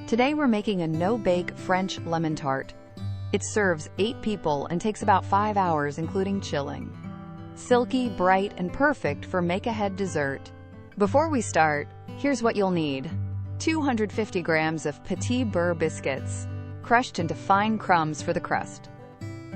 Today we're making a no-bake French lemon tart. It serves 8 people and takes about 5 hours including chilling. Silky, bright, and perfect for make-ahead dessert. Before we start, here's what you'll need. 250 grams of Petits Beurre biscuits, crushed into fine crumbs for the crust.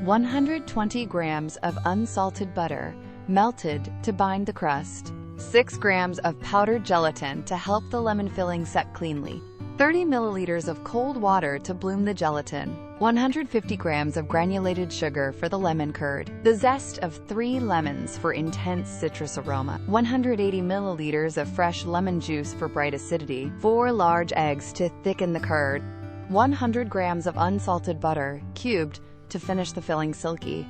120 grams of unsalted butter, melted to bind the crust. 6 grams of powdered gelatin to help the lemon filling set cleanly. 30 milliliters of cold water to bloom the gelatin. 150 grams of granulated sugar for the lemon curd. The zest of 3 lemons for intense citrus aroma. 180 milliliters of fresh lemon juice for bright acidity. 4 large eggs to thicken the curd. 100 grams of unsalted butter, cubed, to finish the filling silky.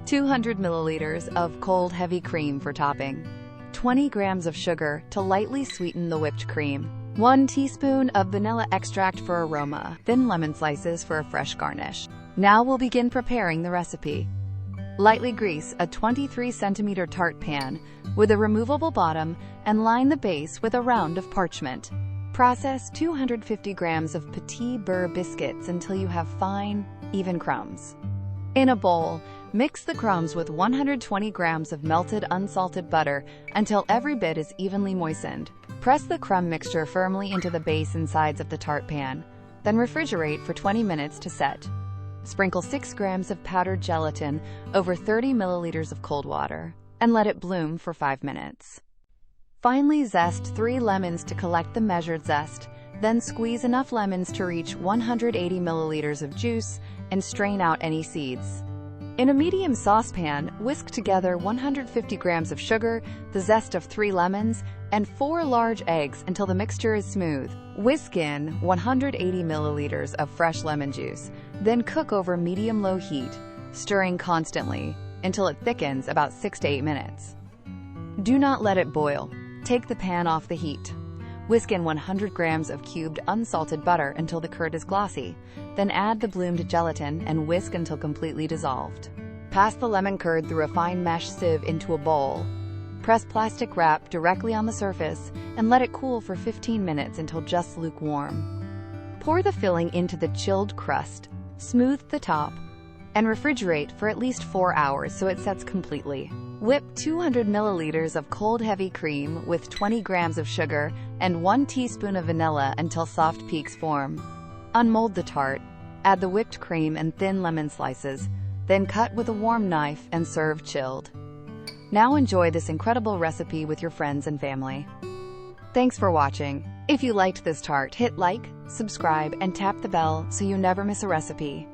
200 milliliters of cold heavy cream for topping. 20 grams of sugar to lightly sweeten the whipped cream. 1 teaspoon of vanilla extract for aroma. Thin lemon slices for a fresh garnish. Now we'll begin preparing the recipe. Lightly grease a 23 centimeter tart pan with a removable bottom and line the base with a round of parchment. Process 250 grams of Petits Beurre biscuits until you have fine, even crumbs. In a bowl, mix the crumbs with 120 grams of melted unsalted butter until every bit is evenly moistened. Press the crumb mixture firmly into the base and sides of the tart pan, then refrigerate for 20 minutes to set. Sprinkle 6 grams of powdered gelatin over 30 milliliters of cold water, and let it bloom for 5 minutes. Finally, zest 3 lemons to collect the measured zest, then squeeze enough lemons to reach 180 milliliters of juice and strain out any seeds. In a medium saucepan, whisk together 150 grams of sugar, the zest of 3 lemons, and 4 large eggs until the mixture is smooth. Whisk in 180 milliliters of fresh lemon juice, then cook over medium-low heat, stirring constantly until it thickens about 6 to 8 minutes. Do not let it boil. Take the pan off the heat. Whisk in 100 grams of cubed unsalted butter until the curd is glossy. Then add the bloomed gelatin and whisk until completely dissolved. Pass the lemon curd through a fine mesh sieve into a bowl. Press plastic wrap directly on the surface and let it cool for 15 minutes until just lukewarm. Pour the filling into the chilled crust, smooth the top, and refrigerate for at least 4 hours so it sets completely. Whip 200 milliliters of cold heavy cream with 20 grams of sugar and 1 teaspoon of vanilla until soft peaks form. Unmold the tart, add the whipped cream and thin lemon slices, then cut with a warm knife and serve chilled. Now enjoy this incredible recipe with your friends and family. Thanks for watching. If you liked this tart, hit like, subscribe, and tap the bell so you never miss a recipe.